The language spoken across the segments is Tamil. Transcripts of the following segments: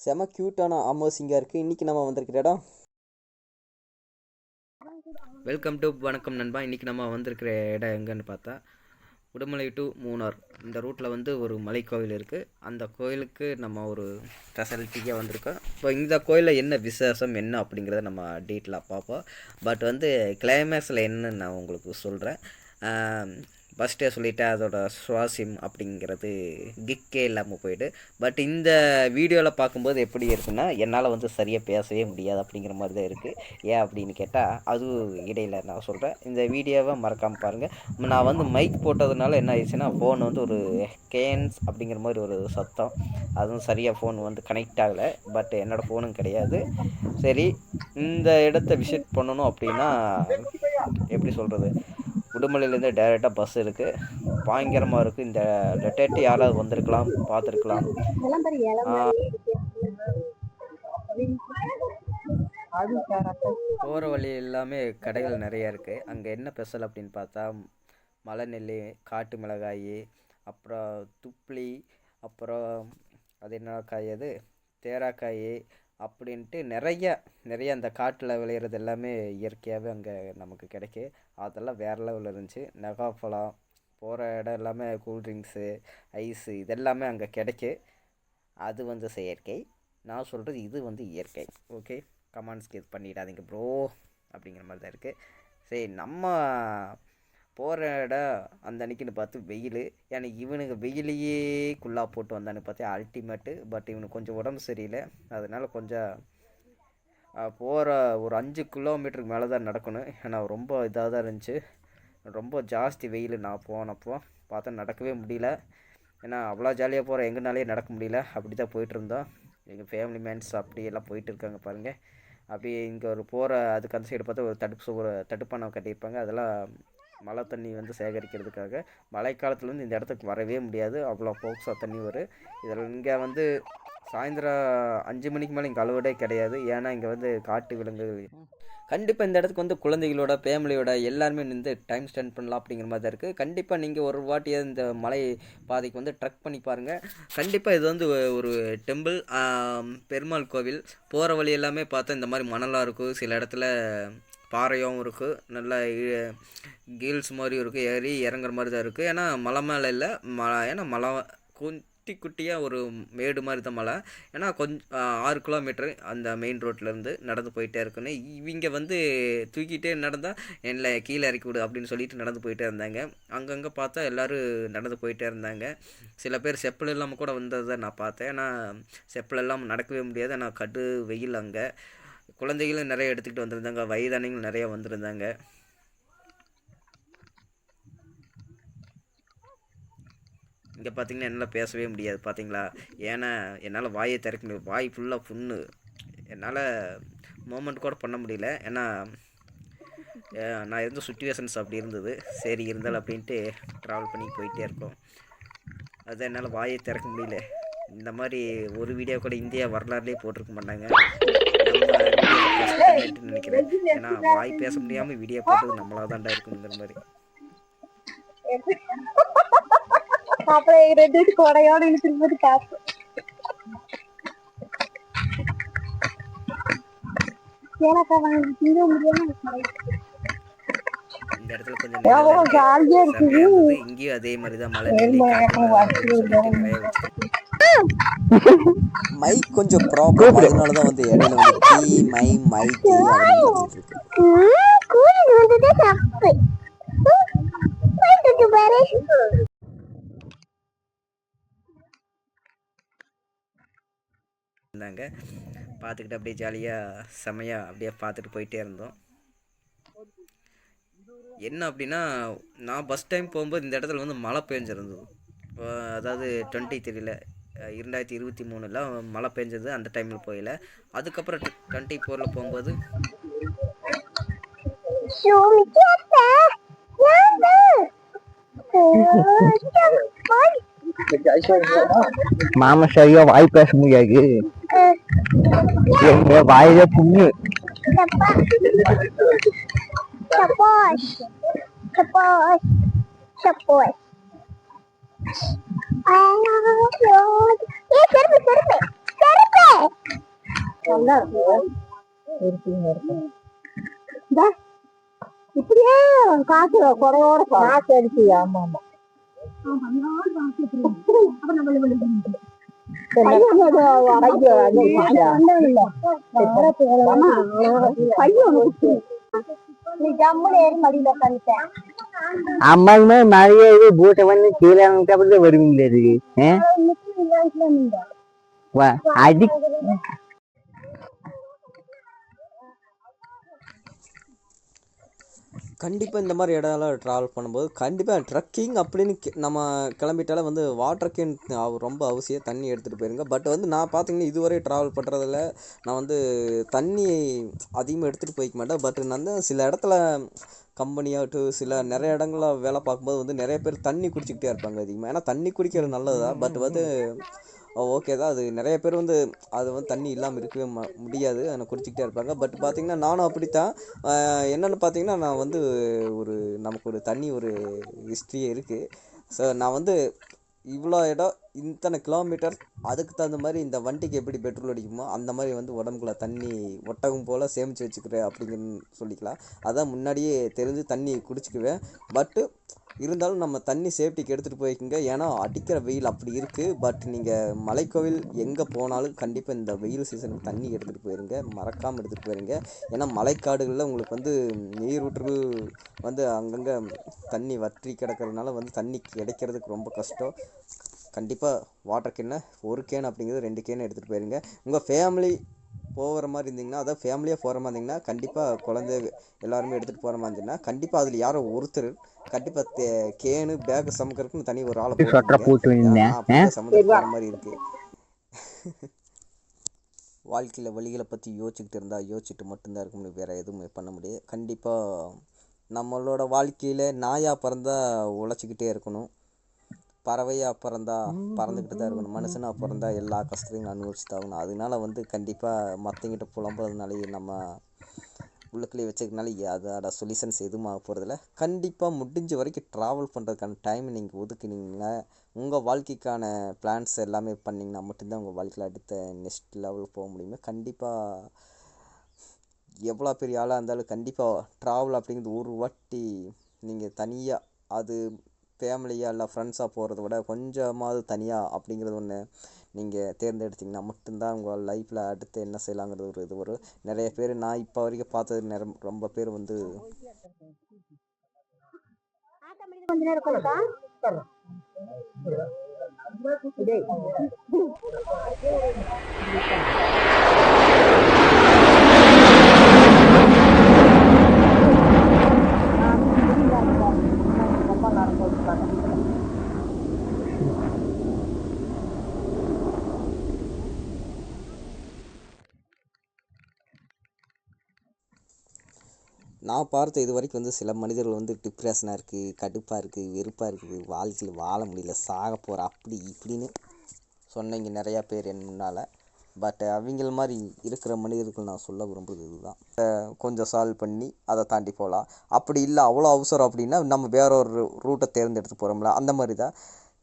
செம க்யூட்டான அமேசிங்காக இருக்குது. இன்றைக்கி நம்ம வந்திருக்கிற இடம் வெல்கம் டு வணக்கம் நண்பா. இன்றைக்கி நம்ம வந்திருக்கிற இடம் எங்கன்னு பார்த்தா உடுமலை டு மூணார் இந்த ரூட்டில் வந்து ஒரு மலைக்கோவில் இருக்குது. அந்த கோயிலுக்கு நம்ம ஒரு ஃபெசிலிட்டிக்காக வந்திருக்கோம். இப்போ இந்த கோயிலில் என்ன விசேஷம் என்ன அப்படிங்கிறத நம்ம டீட்டெயிலாக பார்ப்போம். பட் வந்து கிளைமேக்ஸில் என்னன்னு நான் உங்களுக்கு சொல்கிறேன். ஃபஸ்ட்டே சொல்லிவிட்டு அதோட சுவாசியம் அப்படிங்கிறது கிக்கே இல்லாமல் போயிடு. பட் இந்த வீடியோவில் பார்க்கும்போது எப்படி இருக்குன்னா என்னால் வந்து சரியாக பேசவே முடியாது அப்படிங்கிற மாதிரி தான் இருக்குது. ஏன் அப்படின்னு கேட்டால் அதுவும் இடையில் நான் சொல்கிறேன். இந்த வீடியோவை மறக்காமல் பாருங்கள். நான் வந்து மைக் போட்டதுனால என்ன ஆயிடுச்சுன்னா ஃபோன் வந்து ஒரு கேன்ஸ் அப்படிங்கிற மாதிரி ஒரு சத்தம், அதுவும் சரியாக ஃபோன் வந்து கனெக்ட் ஆகலை. பட் என்னோடய ஃபோனும் கிடையாது. சரி, இந்த இடத்த விசிட் பண்ணணும் அப்படின்னா எப்படி சொல்கிறது, உடுமலையிலேருந்து டைரெக்டாக பஸ் இருக்குது. பயங்கரமாக இருக்குது. இந்த லெட்டேட்டு யாராவது வந்திருக்கலாம், பார்த்துருக்கலாம். போகிற வழி எல்லாமே கடைகள் நிறையா இருக்குது. அங்கே என்ன ஸ்பெஷல் அப்படின்னு பார்த்தா மலை நெல்லி, காட்டு மிளகாய், அப்புறம் துப்ளி, அப்புறம் அது என்ன காய், அது தேராக்காய் அப்படின்ட்டு நிறைய அந்த காட்டில் விளையிறது எல்லாமே இயற்கையாகவே அங்கே நமக்கு கிடைக்கும். அதெல்லாம் வேறு லெவலில் இருந்துச்சு. நெகாப்பழம், போகிற இடம் எல்லாமே கூல்ட்ரிங்க்ஸு, ஐஸு இதெல்லாமே அங்கே கிடைக்கும். அது வந்து செயற்கை. நான் சொல்கிறது இது வந்து இயற்கை. ஓகே, கமெண்ட்ஸ்க்கு இது பண்ணிடாதீங்க ப்ரோ அப்படிங்கிற மாதிரி தான் இருக்குது. சரி, நம்ம போகிற இடம் அந்த அன்றைக்கின்னு பார்த்து வெயில். ஏன்னா இவனுக்கு வெயிலையே குள்ளா போட்டு வந்தான்னு பார்த்தா அல்டிமேட்டு. பட் இவனுக்கு கொஞ்சம் உடம்பு சரியில்லை. அதனால் கொஞ்சம் போகிற ஒரு 5 கிலோமீட்டருக்கு மேலே தான் நடக்கணும். ஏன்னா ரொம்ப இதாக தான் இருந்துச்சு. ரொம்ப ஜாஸ்தி வெயில். நான் போனப்போ பார்த்தா நடக்கவே முடியல. ஏன்னா அவ்வளோ ஜாலியாக போகிற எங்கனாலே நடக்க முடியல. அப்படி தான் போயிட்டுருந்தோம். எங்கள் ஃபேமிலி மேன்ஸ் அப்படியெல்லாம் போயிட்டுருக்காங்க பாருங்கள். அப்படியே இங்கே ஒரு போகிற அதுக்கு அந்த சைடு பார்த்தா ஒரு தடுப்பானை கட்டியிருப்பாங்க. அதெல்லாம் மழை தண்ணி வந்து சேகரிக்கிறதுக்காக. மழைக்காலத்தில் வந்து இந்த இடத்துக்கு வரவே முடியாது, அவ்வளோ ஃபோர்ஸாக தண்ணி வரும். இதில் இங்கே வந்து சாயந்தரம் 5 மணிக்கு மேலே இங்கே அலுவடே கிடையாது. ஏன்னா இங்கே வந்து காட்டு விலங்குகள். கண்டிப்பாக இந்த இடத்துக்கு வந்து குழந்தைகளோட ஃபேமிலியோட எல்லாருமே நின்று டைம் ஸ்பெண்ட் பண்ணலாம் அப்படிங்கிற மாதிரி தான் இருக்குது. கண்டிப்பாக நீங்கள் ஒரு வாட்டியாவது இந்த மலை பாதைக்கு வந்து ட்ரக் பண்ணி பாருங்கள். கண்டிப்பாக இது வந்து ஒரு டெம்பிள், பெருமாள் கோவில். போகிற வழி எல்லாமே பார்த்தா இந்த மாதிரி மணலாக இருக்கும். சில இடத்துல பாறையாகவும் இருக்குது. நல்லா கீல்ஸ் மாதிரியும் இருக்குது. ஏறி இறங்குற மாதிரி தான் இருக்குது. ஏன்னா மலை மேலே இல்லை, ஏன்னா மலை குட்டி குட்டியாக ஒரு மேடு மாதிரி தான் மலை. ஏன்னா கொஞ்சம் 6 கிலோமீட்டரு அந்த மெயின் ரோட்லேருந்து நடந்து போயிட்டே இருக்குன்னு இவங்க வந்து தூக்கிட்டே நடந்தால் என்னை கீழே இறக்கி விடு அப்படின்னு சொல்லிட்டு நடந்து போயிட்டே இருந்தாங்க. அங்கங்கே பார்த்தா எல்லோரும் நடந்து போயிட்டே இருந்தாங்க. சில பேர் செப்பல் இல்லாமல் கூட வந்ததை நான் பார்த்தேன். ஏன்னா செப்பல் இல்லாமல் நடக்கவே முடியாது. ஆனால் கடு வெயில். அங்கே குழந்தைகளும் நிறைய எடுத்துக்கிட்டு வந்திருந்தாங்க, வயதானங்களும் நிறையா வந்திருந்தாங்க. இங்கே பார்த்தீங்கன்னா என்னால் பேசவே முடியாது பார்த்தீங்களா. ஏன்னா என்னால் வாயை திறக்க முடியாது. வாய் ஃபுல்லாக புண்ணு. என்னால் மூமெண்ட் கூட பண்ண முடியல. ஏன்னா நான் இருந்த சுச்சுவேஷன்ஸ் அப்படி இருந்தது. சரி இருந்தாலும் அப்படின்ட்டு ட்ராவல் பண்ணி போயிட்டே இருக்கோம். அதுதான் என்னால் வாயை திறக்க முடியல. இந்த மாதிரி ஒரு வீடியோ கூட இந்தியா வரலாறுலேயே போட்டிருக்க மாட்டாங்க. நினைக்கிறேன். ஏன்னா வாய் பேச முடியாமல் வீடியோ போட்டது நம்மளாக தான்டா இருக்குங்கிற மாதிரி. இந்த இடத்துல கொஞ்சம் இங்கேயும் அதே மாதிரி தான் மழை நிறைய மைக் கொஞ்சம் ப்ராப்ளம். அதனால தான் வந்து இடையில வந்து கீ மை மைக் அப்படின்னு இருந்தாங்க. பார்த்துக்கிட்டு அப்படியே ஜாலியாக செமையாக அப்படியே பார்த்துட்டு போயிட்டே இருந்தோம். என்ன அப்படின்னா, நான் ஃபஸ்ட் டைம் போகும்போது இந்த இடத்துல வந்து மழை பெஞ்சிருந்தது. அதாவது 23ல் 2023 மழை பெஞ்சது. அந்த டைமில் போயில. அதுக்கப்புறம் 24ல் போகும்போது மாமா சரியா வாய் பேச முடியாது. எங்க வாயில புண்ணு. செருப்பு இப்படியே காசு குறையோட காசு அடிச்சு. ஆமா ஆமா அம்மாவுமே நிறைய இது பூட்டை வந்து கீழே வருவீங்களே இதுக்கு அடி கண்டிப்பாக இந்த மாதிரி இடம்லாம் ட்ராவல் பண்ணும்போது கண்டிப்பாக ட்ரக்கிங் அப்படின்னு நம்ம கிளம்பிட்டாலே வந்து வாட்டர் கேன் ரொம்ப அவசியம். தண்ணி எடுத்துகிட்டு போயிருங்க. பட் வந்து நான் பார்த்தீங்கன்னா இதுவரை ட்ராவல் பண்ணுறதில்ல. நான் வந்து தண்ணி அதிகமாக எடுத்துகிட்டு போய்க்க மாட்டேன். பட் நான் வந்து சில இடத்துல கம்பெனியாகட்டும் சில நிறைய இடங்கள்ல வேலை பார்க்கும்போது வந்து நிறைய பேர் தண்ணி குடிச்சிக்கிட்டே இருப்பாங்க அதிகமாக. ஏன்னா தண்ணி குடிக்கிறது நல்லது தான். பட் வந்து ஓகே தான். அது நிறைய பேர் வந்து அது வந்து தண்ணி இல்லாமல் இருக்கவே முடியாது. அதை குடிச்சிக்கிட்டே இருப்பாங்க. பட் பார்த்திங்கன்னா நானும் அப்படித்தான். என்னென்னு பார்த்தீங்கன்னா நான் வந்து ஒரு நமக்கு ஒரு தண்ணி ஒரு ஹிஸ்ட்ரியே இருக்குது. ஸோ நான் வந்து இவ்வளோ இடம் இத்தனை கிலோமீட்டர் அதுக்கு தகுந்த மாதிரி இந்த வண்டிக்கு எப்படி பெட்ரோல் அடிக்குமோ அந்த மாதிரி வந்து உடம்புக்குள்ள தண்ணி ஒட்டகம் போல் சேமித்து வச்சுக்கிறேன் அப்படிங்கன்னு சொல்லிக்கலாம். அதான் முன்னாடியே தெரிஞ்சு தண்ணி குடிச்சிக்குவேன். பட்டு இருந்தாலும் நம்ம தண்ணி சேஃப்டிக்கு எடுத்துகிட்டு போய்க்குங்க. ஏன்னா அடிக்கிற வெயில் அப்படி இருக்குது. பட் நீங்கள் மலைக்கோவில் எங்கே போனாலும் கண்டிப்பாக இந்த வெயில் சீசனுக்கு தண்ணி எடுத்துகிட்டு போயிருங்க. மறக்காமல் எடுத்துகிட்டு போயிருங்க. ஏன்னா மலைக்காடுகளில் உங்களுக்கு வந்து நீரூற்றுகள் வந்து அங்கங்கே தண்ணி வற்றி கிடக்கிறதுனால வந்து தண்ணி கிடைக்கிறதுக்கு ரொம்ப கஷ்டம். கண்டிப்பாக வாட்டர் கேனை ஒரு கேன் அப்படிங்கிறது 2 கேன் எடுத்துகிட்டு போயிருங்க. உங்கள் ஃபேமிலி போகிற மாதிரி இருந்தீங்கன்னா அதாவது ஃபேமிலியாக போகிற மாதிரி இருந்தீங்கன்னா கண்டிப்பாக குழந்தை எல்லாருமே எடுத்துகிட்டு போகிற மாதிரி இருந்தீங்கன்னா கண்டிப்பாக அதில் யாரோ ஒருத்தர் கண்டிப்பாக கேனு பேக்கு சமைக்கிறதுக்குன்னு தனி ஒரு ஆளை சொட்டரை போட்டுருங்க. போட்டு ஏன்னா வந்தேன் நான் அப்படி தான் சமைச்சு போகிற மாதிரி இருக்குது. வாழ்க்கையில் வழிகளை பற்றி யோசிச்சுக்கிட்டு இருந்தால் யோசிச்சுட்டு மட்டும்தான் இருக்க முடியும். வேறு எதுவுமே பண்ண முடியாது. கண்டிப்பாக நம்மளோட வாழ்க்கையில் நாயாக பிறந்தா உழைச்சிக்கிட்டே இருக்கணும். பறவையாக பிறந்தா பறந்துக்கிட்டு தான் இருக்கணும். மனுஷனாக பிறந்தா எல்லா கஷ்டத்தையும் அனுபவிச்சு தான் ஆகணும். அதனால வந்து கண்டிப்பாக மற்றவங்கிட்ட புலம்புறதுனாலையும் நம்ம உள்ளுக்குள்ளேயே வச்சுக்கிறதுனால அதோட சொல்யூஷன்ஸ் எதுவும் ஆக போகிறதில்ல. கண்டிப்பாக முடிஞ்ச வரைக்கும் ட்ராவல் பண்ணுறதுக்கான டைம் நீங்கள் ஒதுக்குனீங்கன்னா உங்கள் வாழ்க்கைக்கான பிளான்ஸ் எல்லாமே பண்ணிங்கன்னா மட்டும்தான் உங்கள் வாழ்க்கையில் அடுத்த நெக்ஸ்ட் லெவலுக்கு போக முடியுமே. கண்டிப்பாக எவ்வளோ பெரிய ஆளாக இருந்தாலும் கண்டிப்பாக ட்ராவல் அப்படிங்கிறது ஒரு வாட்டி நீங்கள் தனியாக அது ஃபேமிலியாக இல்லை ஃப்ரெண்ட்ஸாக போகிறத விட கொஞ்சமாவது தனியாக அப்படிங்கிறது ஒன்று நீங்கள் தேர்ந்தெடுத்திங்கன்னா மட்டும்தான் உங்கள் லைஃப்பில் அடுத்து என்ன செய்யலாங்கிறது ஒரு இது வரும். நிறைய பேர் நான் இப்போ வரைக்கும் பார்த்தது ரொம்ப பேர் வந்து நான் பார்த்த இது வரைக்கும் வந்து சில மனிதர்கள் வந்து டிப்ரெஷனாக இருக்குது, கடுப்பாக இருக்குது, வெறுப்பாக இருக்குது, வாழ்க்கையில் வாழ முடியல, சாக போகிற அப்படி இப்படின்னு சொன்னீங்க நிறையா பேர் என் முன்னால். பட் அவங்கள மாதிரி இருக்கிற மனிதர்கள் நான் சொல்ல விரும்புகிறது இதுதான். கொஞ்சம் சால்வ் பண்ணி அதை தாண்டி போகலாம். அப்படி இல்லை அவ்வளோ அவசரம் அப்படின்னா நம்ம வேற ஒரு ரூட்டை தேர்ந்தெடுத்து போகிறோம்ல அந்த மாதிரி தான்.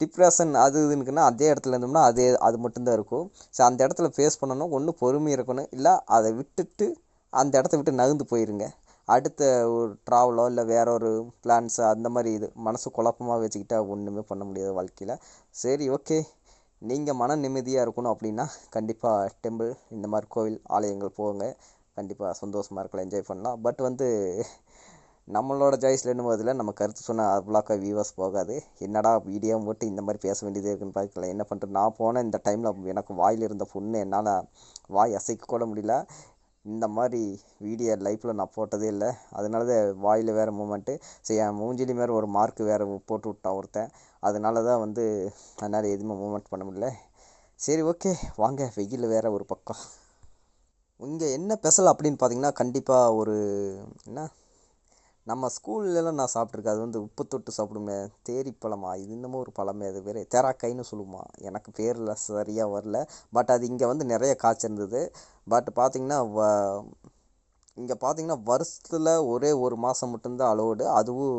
டிப்ரெஷன் அது இதுனுக்குன்னா அதே இடத்துல இருந்தோம்னா அது மட்டும்தான் இருக்கும். ஸோ அந்த இடத்துல ஃபேஸ் பண்ணணும். ஒன்று பொறுமை இருக்கணும், இல்லை அதை விட்டுட்டு அந்த இடத்த விட்டு நகர்ந்து போயிருங்க. அடுத்த ஒரு ட்ராவலோ இல்லை வேற ஒரு பிளான்ஸு அந்த மாதிரி இது மனசு குழப்பமாக வச்சுக்கிட்டா ஒன்றுமே பண்ண முடியாது வாழ்க்கையில். சரி ஓகே, நீங்கள் மன நிம்மதியாக இருக்கணும் அப்படின்னா கண்டிப்பாக டெம்பிள் இந்த மாதிரி கோவில் ஆலயங்கள் போங்க. கண்டிப்பாக சந்தோஷமாக இருக்கலாம், என்ஜாய் பண்ணலாம். பட் வந்து நம்மளோட சாய்ஸில் என்னமோ அதில் நம்ம கருத்து சொன்னால் அவ்வளோக்கா வியூவர்ஸ் போகாது. என்னடா வீடியோ போட்டு இந்த மாதிரி பேச வேண்டியதே இருக்குன்னு பார்க்கலாம். என்ன பண்ணுறது, நான் போன இந்த டைமில் எனக்கு வாயில் இருந்த புண்ணு என்னால் வாய் அசைக்க கூட முடியல. இந்த மாதிரி வீடியோ லைஃப்பில் நான் போட்டதே இல்லை. அதனால தான் வாயில் வேறு மூமெண்ட்டு. சரி, என் மூஞ்சிலி மேலே ஒரு மார்க் வேறு போட்டு விட்டான் ஒருத்தன். அதனால தான் வந்து அதனால் எதுவுமே மூமெண்ட் பண்ண முடியல. சரி ஓகே வாங்க, வெயில் வேறு ஒரு பக்கம். இங்கே என்ன ஸ்பெஷல் அப்படின்னு பார்த்தீங்கன்னா கண்டிப்பாக ஒரு என்ன நம்ம ஸ்கூல்லலாம் நான் சாப்பிட்ருக்கேன். அது வந்து உப்பு தொட்டு சாப்பிடுமே தேரிப்பழமா, இது இன்னமும் ஒரு பழமே, அது பேர் தேராக்காய்னு சொல்லுமா, எனக்கு பேரில் சரியாக வரல. பட் அது இங்கே வந்து நிறைய காய்ச்சிருந்தது. பட் பார்த்திங்கன்னா இங்கே பார்த்தீங்கன்னா வருஷத்தில் ஒரே ஒரு மாதம் மட்டும்தான் அலோடு, அதுவும்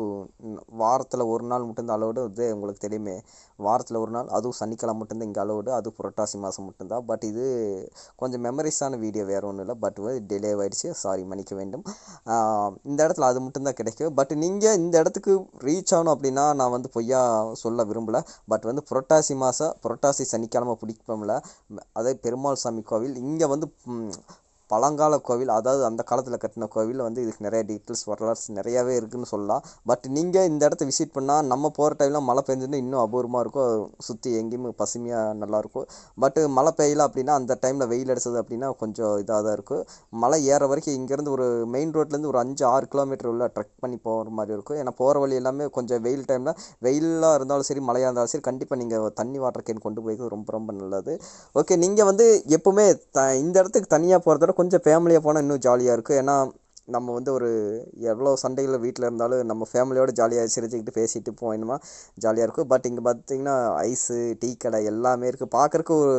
வாரத்தில் ஒரு நாள் மட்டும்தான் அலோடு. இது உங்களுக்கு தெரியுமே, வாரத்தில் ஒரு நாள், அதுவும் சனிக்கிழமை மட்டும்தான் இங்கே அலோடு, அதுவும் புரட்டாசி மாதம் மட்டும்தான். பட் இது கொஞ்சம் மெமரிஸான வீடியோ, வேறு ஒன்றும் இல்லை. பட் டிலே ஆகிடுச்சு, சாரி, மன்னிக்க வேண்டும். இந்த இடத்துல அது மட்டும்தான் கிடைக்கும். பட் நீங்கள் இந்த இடத்துக்கு ரீச் ஆகணும் அப்படின்னா நான் வந்து பொய்யா சொல்ல விரும்பலை. பட் வந்து புரட்டாசி மாதம் புரட்டாசி சனிக்கிழமை பிடிப்போம்ல, அதே பெருமாள் சாமி கோவில் இங்கே வந்து பழங்கால கோவில், அதாவது அந்த காலத்தில் கட்டின கோவில் வந்து இதுக்கு நிறைய டீட்டெயில்ஸ் வரலாறு நிறையாவே இருக்குதுன்னு சொல்லலாம். பட் நீங்கள் இந்த இடத்த விசிட் பண்ணால் நம்ம போகிற டைமில் மழை பெஞ்சுன்னு இன்னும் அபூர்வமாக இருக்கும், சுற்றி எங்கேயுமே பசுமையாக நல்லாயிருக்கும். பட்டு மழை பெய்யல அப்படின்னா அந்த டைமில் வெயில் அடிச்சது அப்படின்னா கொஞ்சம் இதாக தான் இருக்கும். மலை ஏற வரைக்கும் இங்கேருந்து ஒரு மெயின் ரோட்லேருந்து ஒரு 5-6 கிலோமீட்டர் உள்ள ட்ரெக் பண்ணி போகிற மாதிரி இருக்கும். ஏன்னா போகிற வழி எல்லாமே கொஞ்சம் வெயில் டைமில், வெயிலாக இருந்தாலும் சரி மழையாக இருந்தாலும் சரி, கண்டிப்பாக நீங்கள் தண்ணி வாட்டர் கேன் கொண்டு போய்க்கிறது ரொம்ப ரொம்ப நல்லது. ஓகே, நீங்கள் வந்து எப்போவுமே இந்த இடத்துக்கு தனியாக போகிறத விட கொஞ்சம் ஃபேமிலியாக போனால் இன்னும் ஜாலியாக இருக்கும். ஏன்னா நம்ம வந்து ஒரு எவ்வளோ சண்டைகள் வீட்டில் இருந்தாலும் நம்ம ஃபேமிலியோடு ஜாலியாக சிரிச்சுக்கிட்டு பேசிட்டு போயிடுமா ஜாலியாக இருக்கும். பட் இங்கே பார்த்தீங்கன்னா ஐஸு, டீ கடை எல்லாமே இருக்குது. பார்க்குறக்கு ஒரு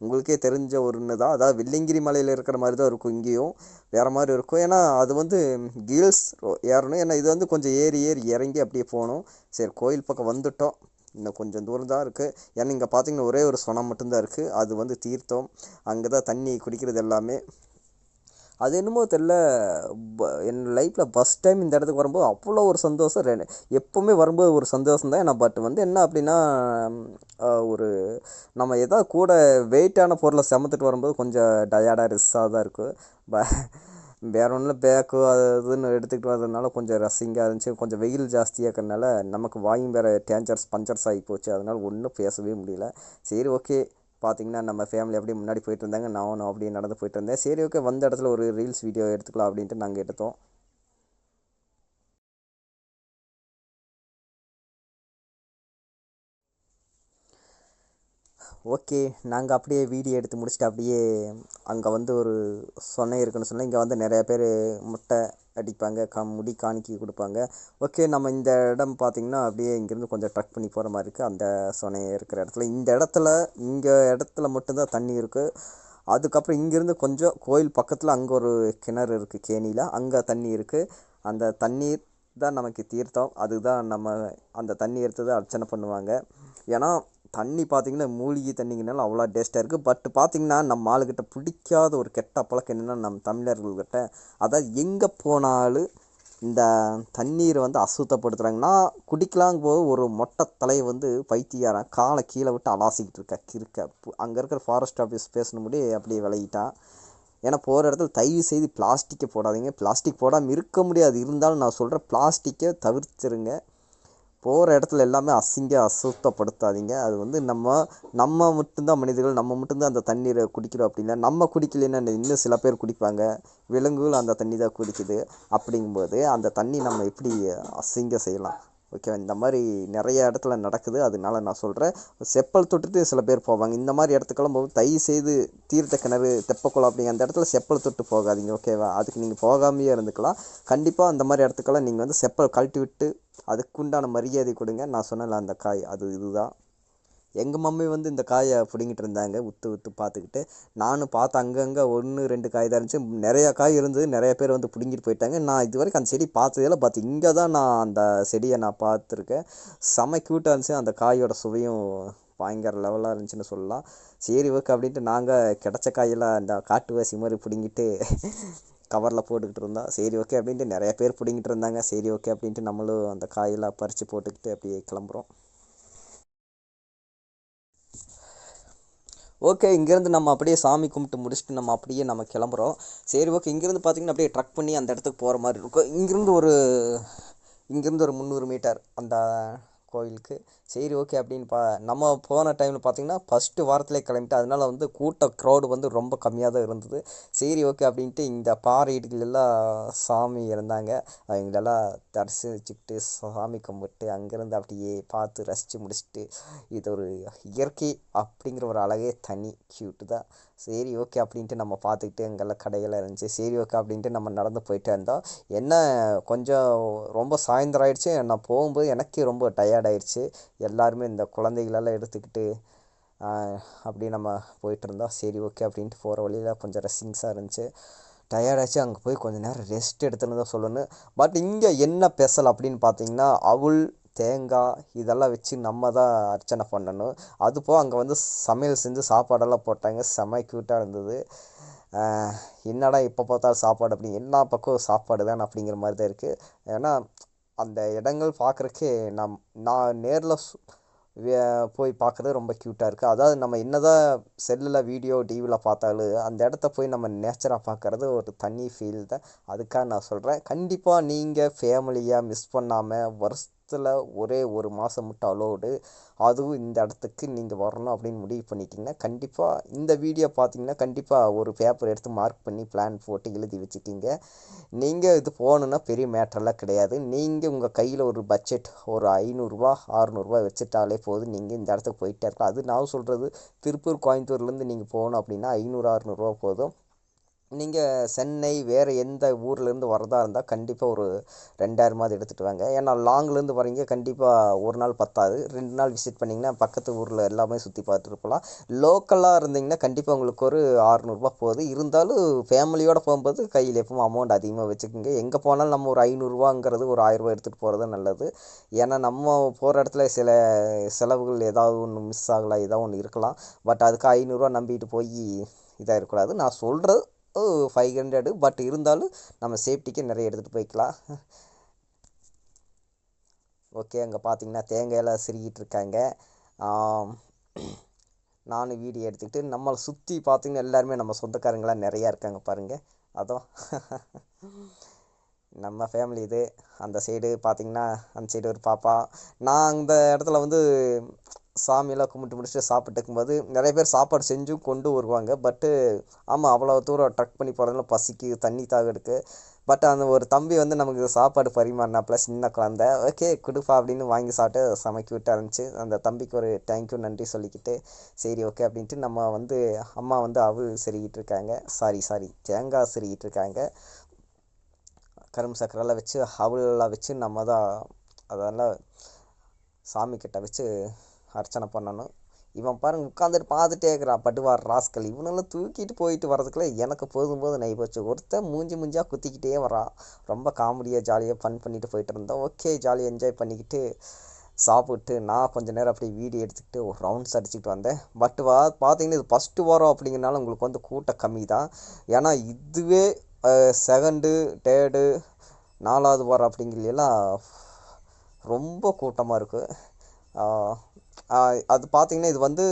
உங்களுக்கே தெரிஞ்ச ஒன்று தான், அதாவது வெள்ளிங்கிரி மலையில் இருக்கிற மாதிரி தான் இருக்கும். இங்கேயும் வேறு மாதிரி இருக்கும். ஏன்னா அது வந்து ஹில்ஸ் ஏறணும். ஏன்னா இது வந்து கொஞ்சம் ஏறி இறங்கி அப்படியே போகணும். சரி, கோயில் பக்கம் வந்துட்டோம், இன்னும் கொஞ்சம் தூரம் தான் இருக்குது. ஏன்னா இங்கே பார்த்தீங்கன்னா ஒரே ஒரு சொனம் மட்டும்தான் இருக்குது, அது வந்து தீர்த்தம். அங்கே தான் தண்ணி குடிக்கிறது எல்லாமே. அது என்னமோ தெரில, என் லைஃப்பில் ஃபஸ்ட் டைம் இந்த இடத்துக்கு வரும்போது அவ்வளோ ஒரு சந்தோஷம். எப்போவுமே வரும்போது ஒரு சந்தோஷம் தான். ஏன்னா பட் வந்து என்ன அப்படின்னா, ஒரு நம்ம எதாவது கூட வெயிட்டான பொருளை சுமந்துட்டு வரும்போது கொஞ்சம் டயர்டாக ரிஸ்ஸாக தான் இருக்கும். வேற ஒன்றும் பேக்கு அது இதுன்னு எடுத்துக்கிட்டு வரதுனால கொஞ்சம் ரஸ்ஸிங்காக இருந்துச்சு. கொஞ்சம் வெயில் ஜாஸ்தியாக இருக்கிறதுனால நமக்கு வாயும் வேறு பஞ்சர்ஸ் ஆகி போச்சு. அதனால் ஒன்றும் பேசவே முடியல. சரி, ஓகே. பார்த்தீங்கன்னா நம்ம ஃபேமிலி அப்படியே முன்னாடி போயிட்டு இருந்தாங்க, நானும் அப்படியே நடந்து போயிட்டு இருந்தேன். சரி, ஓகே, வந்த இடத்துல ஒரு ரீல்ஸ் வீடியோ எடுத்துக்கலாம் அப்படின்ட்டு நாங்கள் எடுத்தோம். ஓகே, நாங்கள் அப்படியே வீடியோ எடுத்து முடிச்சுட்டு அப்படியே அங்கே வந்து ஒரு சொன்னை இருக்குன்னு சொன்னால், இங்கே வந்து நிறையா பேர் முட்டை அடிப்பாங்க, முடி காணிக்கை கொடுப்பாங்க. ஓகே, நம்ம இந்த இடம் பார்த்திங்கன்னா அப்படியே இங்கேருந்து கொஞ்சம் ட்ரக் பண்ணி போகிற மாதிரி இருக்குது. அந்த சொன்னை இருக்கிற இடத்துல இங்கே இடத்துல மட்டும்தான் தண்ணி இருக்குது. அதுக்கப்புறம் இங்கேருந்து கொஞ்சம் கோயில் பக்கத்தில் அங்கே ஒரு கிணறு இருக்குது, கேணியில், அங்கே தண்ணி இருக்குது. அந்த தண்ணீர் தான் நமக்கு தீர்த்தம். அதுதான் நம்ம அந்த தண்ணி எடுத்து தான் அர்ச்சனை பண்ணுவாங்க. ஏன்னா தண்ணி பார்த்திங்கன்னா மூலிகை தண்ணிங்கனால அவ்வளோ டேஸ்ட்டாக இருக்குது. பட் பார்த்திங்கன்னா நம்ம ஆளுக்கிட்ட பிடிக்காத ஒரு கெட்ட பழக்கம் என்னென்னா, நம்ம தமிழர்கள்கிட்ட, அதாவது எங்கே போனாலும் இந்த தண்ணீரை வந்து அசுத்தப்படுத்துகிறாங்கன்னா, குடிக்கலாங்க போது ஒரு மொட்டை தலையை வந்து பைத்தியாரன் காலை கீழே விட்டு அலாசிக்கிட்டு இருக்க அங்கே இருக்கிற ஃபாரஸ்ட் ஆஃபீஸ் பேசணும்படி அப்படியே விலகிட்டான். ஏன்னா போகிற இடத்துல தயவு செய்து பிளாஸ்டிக்கை போடாதீங்க. பிளாஸ்டிக் போடாமல் இருக்க முடியாது, இருந்தாலும் நான் சொல்கிறேன், பிளாஸ்டிக்கை தவிர்த்துருங்க. போகிற இடத்துல எல்லாமே அசுத்தப்படுத்தாதீங்க. அது வந்து நம்ம மட்டும்தான் மனிதர்கள், நம்ம மட்டும்தான் அந்த தண்ணீரை குடிக்கிறோம். அப்படின்னா நம்ம குடிக்கலைன்னா இன்னும் சில பேர் குடிப்பாங்க, விலங்குகள் அந்த தண்ணி தான் குடிக்குது. அப்படிங்கும்போது அந்த தண்ணி நம்ம எப்படி அசிங்கம் செய்யலாம்? ஓகே, இந்த மாதிரி நிறைய இடத்துல நடக்குது. அதனால நான் சொல்கிறேன், செப்பல் தொட்டுட்டு சில பேர் போவாங்க. இந்த மாதிரி இடத்துக்கெல்லாம் போது தயவு செய்து தீர்த்த கிணறு, தெப்பக்குளம் அப்படிங்கிற அந்த இடத்துல செப்பல் தொட்டு போகாதீங்க. ஓகேவா? அதுக்கு நீங்கள் போகாமையே இருந்துக்கலாம். கண்டிப்பாக அந்த மாதிரி இடத்துக்கெல்லாம் நீங்கள் வந்து செப்பல் கழட்டி விட்டு அதுக்குண்டான மரியாதை கொடுங்க. நான் சொன்னல அந்த காய், இதுதான். எங்கள் மம்மி வந்து இந்த காயை பிடுங்கிட்டு இருந்தாங்க, உத்து பார்த்துக்கிட்டு. நானும் பார்த்து அங்கங்கே 1-2 காய் தான் இருந்துச்சு. நிறையா காய் இருந்தது, நிறைய பேர் வந்து பிடுங்கிட்டு போயிட்டாங்க. நான் இது வரைக்கும் அந்த செடி பார்த்ததெல்லாம் பார்த்து இங்கே தான் நான் அந்த செடியை நான் பார்த்துருக்கேன். செம க்யூட்டாக இருந்துச்சு. அந்த காயோட சுவையும் பயங்கர லெவலாக இருந்துச்சுன்னு சொல்லலாம். சரி, ஓகே அப்படின்ட்டு நாங்கள் கிடச்ச காயெல்லாம் அந்த காட்டுவாசி மாதிரி பிடுங்கிட்டு கவரில் போட்டுக்கிட்டு இருந்தோம். சரி, ஓகே அப்படின்ட்டு நிறைய பேர் பிடிங்கிட்டு இருந்தாங்க. சரி, ஓகே அப்படின்ட்டு நம்மளும் அந்த காயெல்லாம் பறித்து போட்டுக்கிட்டு அப்படியே கிளம்புறோம். ஓகே, இங்கேருந்து நம்ம அப்படியே சாமி கும்பிட்டு முடிச்சுட்டு நம்ம அப்படியே கிளம்புறோம். சரி, ஓகே, இங்கேருந்து பார்த்திங்கன்னா அப்படியே ட்ரக் பண்ணி அந்த இடத்துக்கு போகிற மாதிரி இருக்கும். இங்கேருந்து ஒரு 300 மீட்டர் அந்த கோயிலுக்கு. சரி, ஓகே அப்படின்னு நம்ம போன டைமில் பார்த்திங்கன்னா ஃபஸ்ட்டு வாரத்திலே கிளம்பிட்டு, அதனால வந்து க்ரௌடு வந்து ரொம்ப கம்மியாக தான் இருந்தது. சரி, ஓகே அப்படின்ட்டு இந்த பாறை இடுகளெல்லாம் சாமி இருந்தாங்க, அவங்களெல்லாம் தரிசிச்சுக்கிட்டு சாமி கும்பிட்டு அங்கேருந்து அப்படியே பார்த்து ரசித்து முடிச்சுட்டு, இது ஒரு இயற்கை அப்படிங்கிற ஒரு அழகே தனி க்யூட்டு தான். சரி, ஓகே அப்படின்ட்டு நம்ம பார்த்துக்கிட்டு அங்கெல்லாம் கடையெல்லாம் இருந்துச்சு. சரி, ஓகே அப்படின்ட்டு நம்ம நடந்து போயிட்டே இருந்தோம். என்ன கொஞ்சம் ரொம்ப சாயந்தரம் ஆயிடுச்சு. நான் போகும்போது எனக்கே ரொம்ப டயர்டாயிடுச்சு. எல்லாருமே இந்த குழந்தைகளெல்லாம் எடுத்துக்கிட்டு அப்படி நம்ம போயிட்டு இருந்தோம். சரி, ஓகே அப்படின்ட்டு போகிற வழியில் கொஞ்சம் ரஸ்ஸிங்ஸாக இருந்துச்சு. டயர்டாச்சு, அங்கே போய் கொஞ்சம் நேரம் ரெஸ்ட் எடுத்துன்னு தான் சொல்லணும். பட் இங்கே என்ன ஸ்பெஷல் அப்படின்னு பார்த்தீங்கன்னா அவுள் தேங்காய் இதெல்லாம் வச்சு நம்ம தான் அர்ச்சனை பண்ணணும். அதுபோக அங்கே வந்து சமையல் செஞ்சு சாப்பாடெல்லாம் போட்டாங்க, செம்ம க்யூட்டாக இருந்தது. என்னடா எப்போ பார்த்தாலும் சாப்பாடு அப்படி எல்லா பக்கம் சாப்பாடு தான் அப்படிங்கிற மாதிரி தான் இருக்குது. ஏன்னா அந்த இடங்கள் பார்க்குறக்கே நான் நேரில் போய் பார்க்குறது ரொம்ப க்யூட்டாக இருக்குது. அதாவது நம்ம என்னதான் செல்லில் வீடியோ டிவியில் பார்த்தாலும் அந்த இடத்த போய் நம்ம நேச்சராக பார்க்குறது ஒரு தனி ஃபீல் தான். அதுக்காக நான் சொல்கிறேன், கண்டிப்பாக நீங்கள் ஃபேமிலியாக மிஸ் பண்ணாமல் வருஷத்தில் ஒரே ஒரு மாதம் மட்டும் அலோடு, அதுவும் இந்த இடத்துக்கு நீங்கள் வரணும் அப்படின்னு முடிவு பண்ணிட்டீங்கன்னா கண்டிப்பாக இந்த வீடியோ பார்த்தீங்கன்னா கண்டிப்பாக ஒரு பேப்பர் எடுத்து மார்க் பண்ணி பிளான் போட்டு எழுதி வச்சுக்கிங்க. நீங்கள் இது போகணுன்னா பெரிய மேட்டரெல்லாம் கிடையாது. நீங்கள் உங்கள் கையில் ஒரு பட்ஜெட் ஒரு 500 600 வச்சுட்டாலே போதும், நீங்கள் இந்த இடத்துக்கு போயிட்டே இருக்கலாம். அது நான் சொல்கிறது திருப்பூர் கோயம்புத்தூர்லேருந்து நீங்கள் போகணும் அப்படின்னா 500 600 போதும். நீங்கள் சென்னை வேறு எந்த ஊர்லேருந்து வரதா இருந்தால் கண்டிப்பாக ஒரு 2000 எடுத்துகிட்டு வாங்க. ஏன்னா லாங்லேருந்து வரீங்க, கண்டிப்பாக ஒரு நாள் பத்தாது, 2 நாள் விசிட் பண்ணிங்கன்னா பக்கத்து ஊரில் எல்லாமே சுற்றி பார்த்துட்டு போகலாம். லோக்கலாக இருந்தீங்கன்னா கண்டிப்பாக உங்களுக்கு ஒரு 600 போகுது. இருந்தாலும் ஃபேமிலியோடு போகும்போது கையில் எப்பவும் அமௌண்ட் அதிகமாக வச்சுக்கோங்க. எங்கே போனாலும் நம்ம ஒரு 500 ஒரு 1000 எடுத்துகிட்டு போகிறது நல்லது. ஏன்னா நம்ம போகிற இடத்துல சில செலவுகள் ஏதாவது ஒன்று மிஸ் ஆகலாம், ஏதாவது ஒன்று இருக்கலாம். பட் அதுக்கு 500 நம்பிட்டு போய் இதாக இருக்கக்கூடாது. நான் சொல்கிறது 500, பட் இருந்தாலும் நம்ம சேஃப்டிக்கு நிறைய எடுத்துகிட்டு போய்க்கலாம். ஓகே, அங்கே பார்த்தீங்கன்னா தேங்காயெல்லாம் சிரிக்கிட்டு இருக்காங்க. நானும் வீடியோ எடுத்துக்கிட்டு நம்மளை சுற்றி பார்த்தீங்கன்னா எல்லாருமே நம்ம சொந்தக்காரங்களாம் நிறையா இருக்காங்க பாருங்கள். அதுவும் நம்ம ஃபேமிலி இது. அந்த சைடு பார்த்திங்கன்னா அந்த சைடு ஒரு பாப்பா. நான் அந்த இடத்துல வந்து சாமியெல்லாம் கும்பிட்டு முடிச்சுட்டு சாப்பிட்டு இருக்கும்போது நிறைய பேர் சாப்பாடு செஞ்சும் கொண்டு வருவாங்க. பட்டு ஆமாம், அவ்வளோ தூரம் ட்ரக் பண்ணி போகிறதுல பசிக்கு தண்ணி தாக எடுக்கு. பட் அந்த ஒரு தம்பி வந்து நமக்கு சாப்பாடு பரிமாறினாப்புல, சின்ன குழந்த. ஓகே கொடுப்பா அப்படின்னு வாங்கி சாப்பிட்டு சமைக்க விட்டு இருந்துச்சு. அந்த தம்பிக்கு ஒரு தேங்க்யூ நன்றி சொல்லிக்கிட்டு சரி ஓகே அப்படின்ட்டு நம்ம வந்து அம்மா வந்து அவள் செருகிட்டு இருக்காங்க, சாரி தேங்காய் செருகிட்டு இருக்காங்க. கரும்பு சக்கரெல்லாம் வச்சு அவளெல்லாம் வச்சு நம்ம தான் அதெல்லாம் சாமிக்கிட்ட வச்சு அர்ச்சனை பண்ணணும். இவன் பாருங்க உட்காந்துட்டு பார்த்துட்டே இருக்கிறான், பட்டுவார் ராஸ்கல். இவனெல்லாம் தூக்கிட்டு போயிட்டு வரதுக்குள்ளே எனக்கு போதும்போது நை போச்சு. ஒருத்தன் மூஞ்சியாக குத்திக்கிட்டே வரான். ரொம்ப காமெடியாக ஜாலியாக ஃபன் பண்ணிட்டு போயிட்டு இருந்தோம். ஓகே, ஜாலியாக என்ஜாய் பண்ணிக்கிட்டு சாப்பிட்டு நான் கொஞ்சம் நேரம் அப்படியே வீடியோ எடுத்துக்கிட்டு ஒரு ரவுண்ட்ஸ் அடிச்சுக்கிட்டு வந்தேன். பட் பார்த்தீங்கன்னா இது ஃபஸ்ட்டு வாரம் அப்படிங்கிறனால உங்களுக்கு வந்து கூட்டம் கம்மி தான். ஏன்னா இதுவே செகண்டு தேர்டு 4வது வாரம் அப்படிங்கிறலாம் ரொம்ப கூட்டமாக இருக்குது. அது பார்த்திங்கன்னா இது வந்து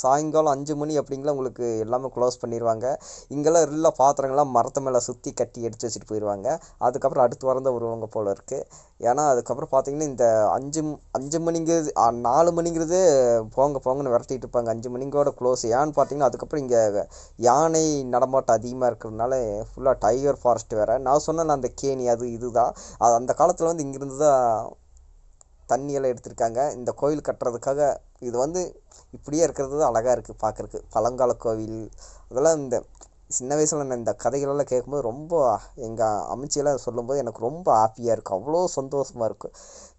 சாயங்காலம் 5 மணி அப்படிங்கலாம் உங்களுக்கு எல்லாமே க்ளோஸ் பண்ணிடுவாங்க. இங்கெல்லாம் இல்லை பாத்திரங்கள்லாம் மரத்து மேலே சுற்றி கட்டி எடுத்து வச்சுட்டு போயிடுவாங்க. அதுக்கப்புறம் அடுத்து வரந்த வருவாங்க போல் இருக்குது. ஏன்னா அதுக்கப்புறம் பார்த்திங்கன்னா இந்த 5 மணிங்கிறது 4 மணிங்கிறதே போங்கன்னு விரட்டிகிட்டு இருப்பாங்க. 5 மணிங்கோட க்ளோஸ். ஏன்னு பார்த்தீங்கன்னா அதுக்கப்புறம் இங்கே யானை நடமாட்டம் அதிகமாக இருக்கிறதுனால ஃபுல்லாக டைகர் ஃபாரஸ்ட் வேறு. நான் சொன்னேன் அந்த கேணி அது இதுதான். அது அந்த காலத்தில் வந்து இங்கேருந்து தான் தண்ணியெல்லாம் எடுத்திருக்காங்க இந்த கோயில் கட்டுறதுக்காக. இது வந்து இப்படியே இருக்கிறது தான் அழகாக இருக்குது பார்க்குறக்கு. பழங்கால கோவில் அதெல்லாம் இந்த சின்ன வயசில் நான் இந்த கதைகளெல்லாம் கேட்கும்போது ரொம்ப எங்கள் அமைச்சியெல்லாம் சொல்லும்போது எனக்கு ரொம்ப ஹாப்பியாக இருக்குது, அவ்வளோ சந்தோஷமாக இருக்குது.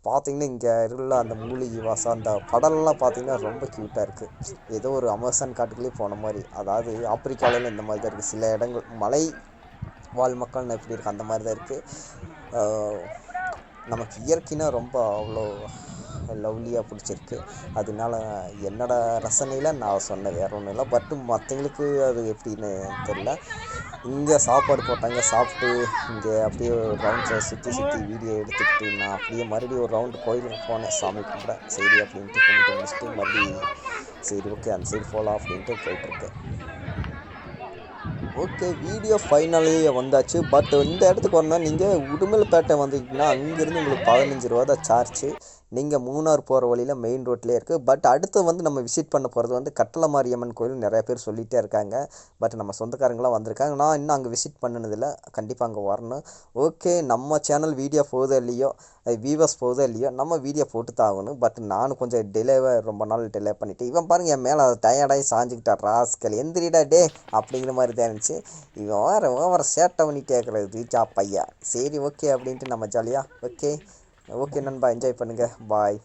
பார்த்திங்கன்னா இங்கே இருள்ள அந்த மூலிகை வாசம் அந்த படம்லாம் பார்த்திங்கன்னா ரொம்ப க்யூட்டாக இருக்குது. ஏதோ ஒரு அமேசான் காட்டுக்குள்ளேயே போன மாதிரி. அதாவது ஆப்பிரிக்காவில் இந்த மாதிரி தான் இருக்குது. சில இடங்கள் மலை வாழ் மக்கள்னு எப்படி இருக்குது அந்த மாதிரி தான் இருக்குது. நமக்கு இயற்கைனா ரொம்ப அவ்வளோ லவ்லியாக பிடிச்சிருக்கு. அதனால என்னோடய ரசனையில் நான் சொன்னேன், வேறு ஒன்றும் இல்லை. பட்டு மற்றவங்களுக்கு அது எப்படின்னு தெரில. இங்கே சாப்பாடு போட்டாங்க, சாப்பிட்டு இங்கே அப்படியே ரவுண்ட்ஸை சுற்றி வீடியோ எடுத்துக்கிட்டு நான் அப்படியே மறுபடியும் ஒரு ரவுண்டு கோயிலுக்கு போனேன் சாமி கும்பிட. சரி அப்படின்ட்டு கும்பிட்டு முடிச்சுட்டு மறுபடியும் சரி ஓகே அந்த சைடு போகலாம் அப்படின்ட்டு போயிட்டுருக்கேன். ஓகே, வீடியோ ஃபைனலியே வந்தாச்சு. பட் இந்த இடத்துக்கு வந்தால் நீங்கள் உடுமலைப்பேட்டை வந்தீங்கன்னா அங்கேருந்து உங்களுக்கு 15 ரூபா தான் சார்ஜு. நீங்கள் மூணார் போகிற வழியில் மெயின் ரோட்லேயே இருக்குது. பட் அடுத்து வந்து நம்ம விசிட் பண்ண போகிறது வந்து கட்டளை மாரியம்மன் கோயில். நிறைய பேர் சொல்லிகிட்டே இருக்காங்க. பட் நம்ம சொந்தக்காரங்களாம் வந்திருக்காங்க. நான் இன்னும் அங்கே விசிட் பண்ணினதில்லை, கண்டிப்பாக அங்கே வரணும். ஓகே, நம்ம சேனல் வீடியோ போகுதோ இல்லையோ, வியூவர்ஸ் போகுதோ இல்லையோ, நம்ம வீடியோ போட்டு தான் ஆகணும். பட் நானும் கொஞ்சம் ரொம்ப நாள் டிலே பண்ணிவிட்டு இவன் பாருங்கள் என் மேலே டயர்டாகி சாஞ்சிக்கிட்டா ராஸ்கல். எந்திரிடா டே அப்படிங்கிற மாதிரி தான் இருந்துச்சு. இவன் ஓவர சேட்டை பண்ணிட்டே இருக்கிறது ரீச்சா பையா. சரி ஓகே அப்படின்ட்டு நம்ம ஜாலியாக ஓகே நண்பா என்ஜாய் பண்ணுங்கள். பாய்.